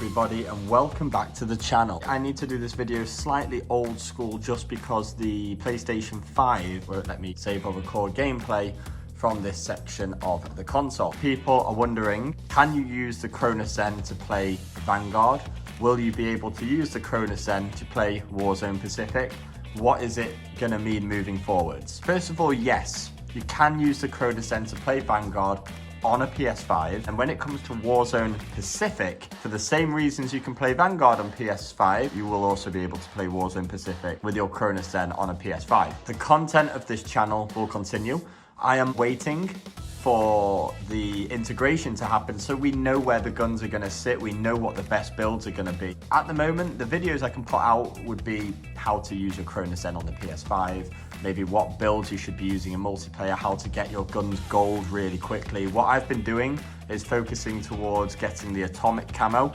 everybody, and welcome back to the channel. I need to do this video slightly old school just because the PlayStation 5 won't let me save or record gameplay from this section of the console. People are wondering, can you use the Cronus Zen to play Vanguard? Will you be able to use the Cronus Zen to play Warzone Pacific? What is it going to mean moving forwards? First of all, yes, you can use the Cronus Zen to play Vanguard on a PS5, and when it comes to Warzone Pacific, for the same reasons you can play Vanguard on PS5, you will also be able to play Warzone Pacific with your Cronus Zen on a PS5. The content of this channel will continue. I am waiting for the integration to happen so we know where the guns are going to sit, we know what the best builds are going to be. At the moment, the videos I can put out would be how to use your Cronus Zen on the PS5, maybe what builds you should be using in multiplayer, how to get your guns gold really quickly. What I've been doing is focusing towards getting the atomic camo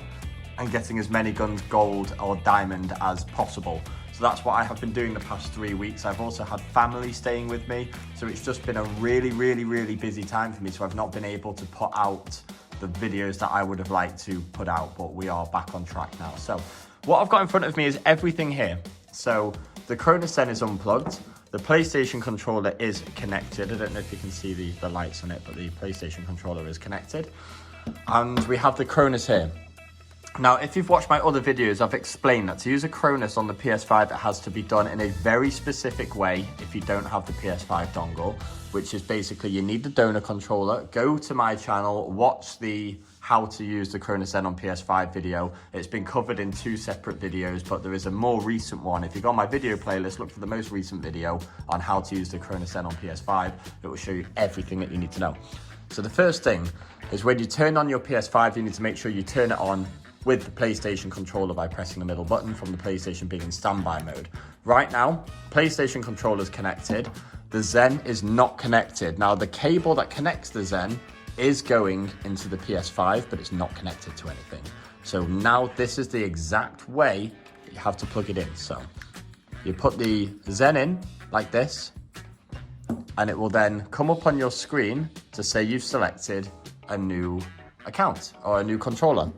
and getting as many guns gold or diamond as possible. So that's what I have been doing the past 3 weeks. I've also had family staying with me, so it's just been a really busy time for me, so I've not been able to put out the videos that I would have liked to put out, but we are back on track now. So what I've got in front of me is everything here. So the Cronus Zen is unplugged, the PlayStation controller is connected. I don't know if you can see the lights on it, but the PlayStation controller is connected. And we have the Cronus here. Now, if you've watched my other videos, I've explained that to use a Cronus on the PS5, it has to be done in a very specific way if you don't have the PS5 dongle, which is basically you need the donor controller. Go to my channel, watch the how to use the Cronus Zen on PS5 video. It's been covered in 2 separate videos, but there is a more recent one. If you go on my video playlist, look for the most recent video on how to use the Cronus Zen on PS5. It will show you everything that you need to know. So the first thing is when you turn on your PS5, you need to make sure you turn it on with the PlayStation controller by pressing the middle button from the PlayStation being in standby mode. Right now, PlayStation controller is connected. The Zen is not connected. Now, the cable that connects the Zen is going into the PS5, but it's not connected to anything. So now this is the exact way that you have to plug it in. So you put the Zen in like this, and it will then come up on your screen to say you've selected a new account or a new controller.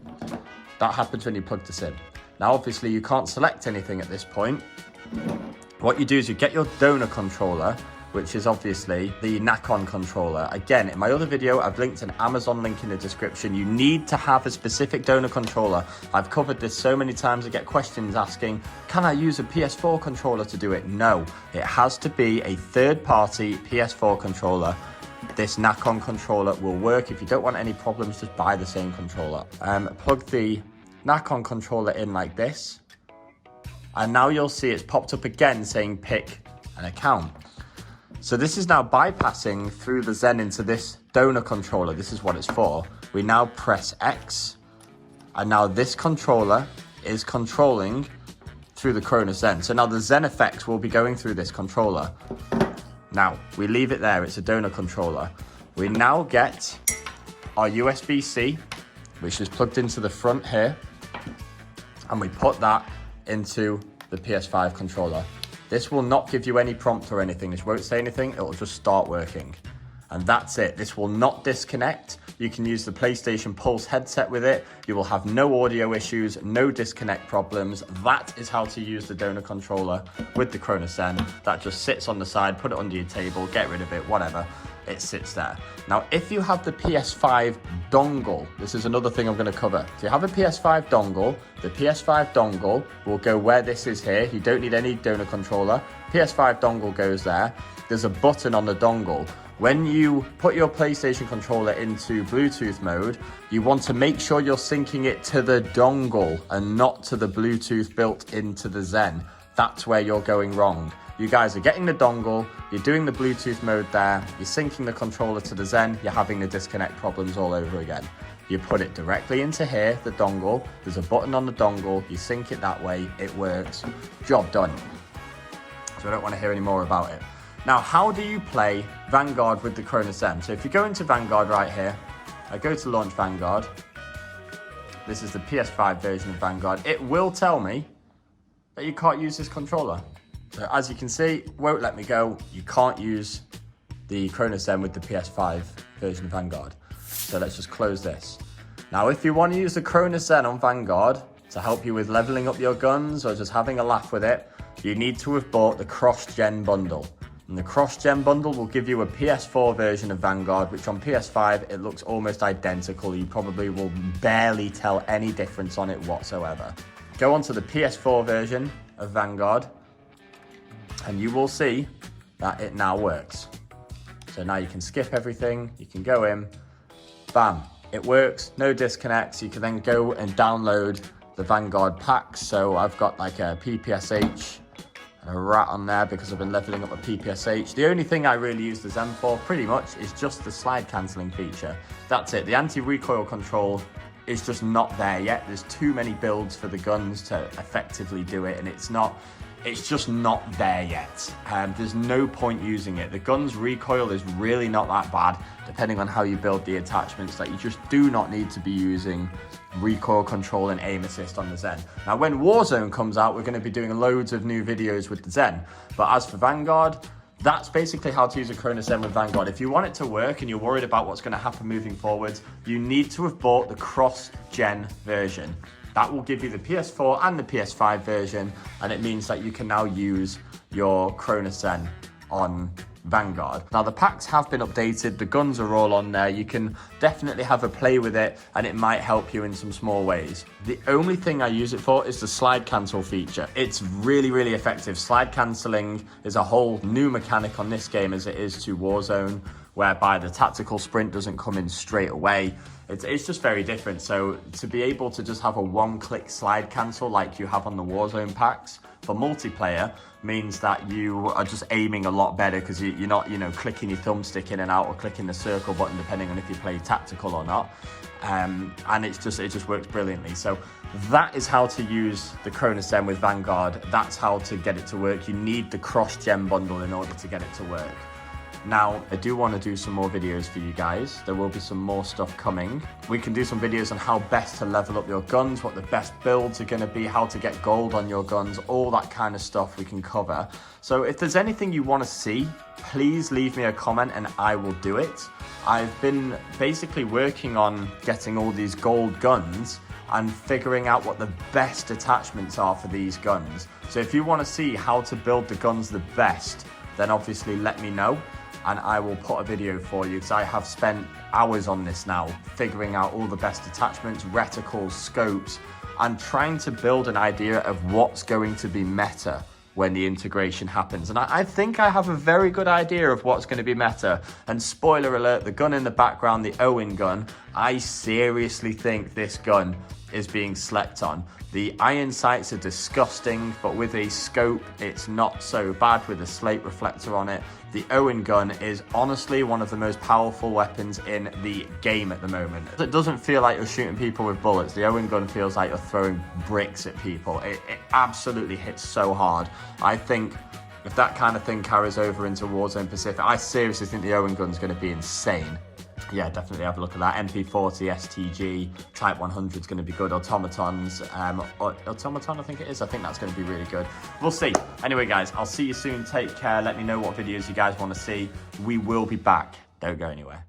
That happens when you plug this in. Now, obviously, you can't select anything at this point. What you do is you get your donor controller, which is obviously the Nakon controller. Again, in my other video, I've linked an Amazon link in the description. You need to have a specific donor controller. I've covered this so many times. I get questions asking, can I use a PS4 controller to do it? No, it has to be a third-party PS4 controller. This Nakon controller will work. If you don't want any problems, just buy the same controller. Plug the Nakon controller in like this. And now you'll see it's popped up again saying pick an account. So this is now bypassing through the Zen into this donor controller. This is what it's for. We now press X. And now this controller is controlling through the Cronus Zen. So now the Zen effects will be going through this controller. Now, we leave it there, it's a donor controller. We now get our USB-C, which is plugged into the front here, and we put that into the PS5 controller. This will not give you any prompt or anything. This won't say anything, it will just start working. And that's it. This will not disconnect. You can use the PlayStation Pulse headset with it. You will have no audio issues, no disconnect problems. That is how to use the donor controller with the Cronus Zen. That just sits on the side, put it under your table, get rid of it, whatever. It sits there. Now, if you have the PS5 dongle, this is another thing I'm going to cover. If you have a PS5 dongle, the PS5 dongle will go where this is here. You don't need any donor controller. PS5 dongle goes there. There's a button on the dongle. When you put your PlayStation controller into Bluetooth mode, you want to make sure you're syncing it to the dongle and not to the Bluetooth built into the Zen. That's where you're going wrong. You guys are getting the dongle, you're doing the Bluetooth mode there, you're syncing the controller to the Zen, you're having the disconnect problems all over again. You put it directly into here, the dongle, there's a button on the dongle, you sync it that way, it works, job done. So I don't want to hear any more about it. Now, how do you play Vanguard with the Cronus Zen? So if you go into Vanguard right here, I go to launch Vanguard. This is the PS5 version of Vanguard. It will tell me that you can't use this controller. So as you can see, won't let me go. You can't use the Cronus Zen with the PS5 version of Vanguard. So let's just close this. Now, if you want to use the Cronus Zen on Vanguard to help you with leveling up your guns or just having a laugh with it, you need to have bought the cross-gen bundle. And the cross-gen bundle will give you a PS4 version of Vanguard, which on PS5, it looks almost identical. You probably will barely tell any difference on it whatsoever. Go onto the PS4 version of Vanguard, and you will see that it now works. So now you can skip everything, you can go in, bam, it works, no disconnects. You can then go and download the Vanguard packs. So I've got like a PPSH and a rat on there because I've been leveling up a PPSH. The only thing I really use the Zen for pretty much is just the slide cancelling feature. That's it. The anti-recoil control is just not there yet. There's too many builds for the guns to effectively do it, and it's just not there yet. There's no point using it. The gun's recoil is really not that bad, depending on how you build the attachments, that you just do not need to be using recoil control and aim assist on the Zen. Now, when Warzone comes out, we're going to be doing loads of new videos with the Zen. But as for Vanguard, that's basically how to use a Cronus Zen with Vanguard. If you want it to work and you're worried about what's going to happen moving forwards, you need to have bought the cross-gen version. That will give you the PS4 and the PS5 version, and it means that you can now use your Cronus Zen on Vanguard. Now, the packs have been updated, the guns are all on there. You can definitely have a play with it, and it might help you in some small ways. The only thing I use it for is the slide cancel feature. It's really, really effective. Slide cancelling is a whole new mechanic on this game as it is to Warzone, whereby the tactical sprint doesn't come in straight away. It's just very different. So to be able to just have a one-click slide cancel like you have on the Warzone packs for multiplayer means that you are just aiming a lot better, because you're not, clicking your thumbstick in and out or clicking the circle button depending on if you play tactical or not. And it just works brilliantly. So that is how to use the Cronus Zen with Vanguard. That's how to get it to work. You need the cross-gen bundle in order to get it to work. Now, I do want to do some more videos for you guys. There will be some more stuff coming. We can do some videos on how best to level up your guns, what the best builds are going to be, how to get gold on your guns, all that kind of stuff we can cover. So if there's anything you want to see, please leave me a comment and I will do it. I've been basically working on getting all these gold guns and figuring out what the best attachments are for these guns. So if you want to see how to build the guns the best, then obviously let me know, and I will put a video for you, because I have spent hours on this now, figuring out all the best attachments, reticles, scopes, and trying to build an idea of what's going to be meta when the integration happens. And I think I have a very good idea of what's going to be meta. And spoiler alert, the gun in the background, the Owen gun, I seriously think this gun is being slept on. The iron sights are disgusting, but with a scope, it's not so bad with a slate reflector on it. The Owen gun is honestly one of the most powerful weapons in the game at the moment. It doesn't feel like you're shooting people with bullets. The Owen gun feels like you're throwing bricks at people. It absolutely hits so hard. I think if that kind of thing carries over into Warzone Pacific, I seriously think the Owen gun's going to be insane. Yeah, definitely have a look at that. MP40, STG, Type 100 is going to be good. Automatons, Automaton I think it is. I think that's going to be really good. We'll see. Anyway, guys, I'll see you soon. Take care. Let me know what videos you guys want to see. We will be back. Don't go anywhere.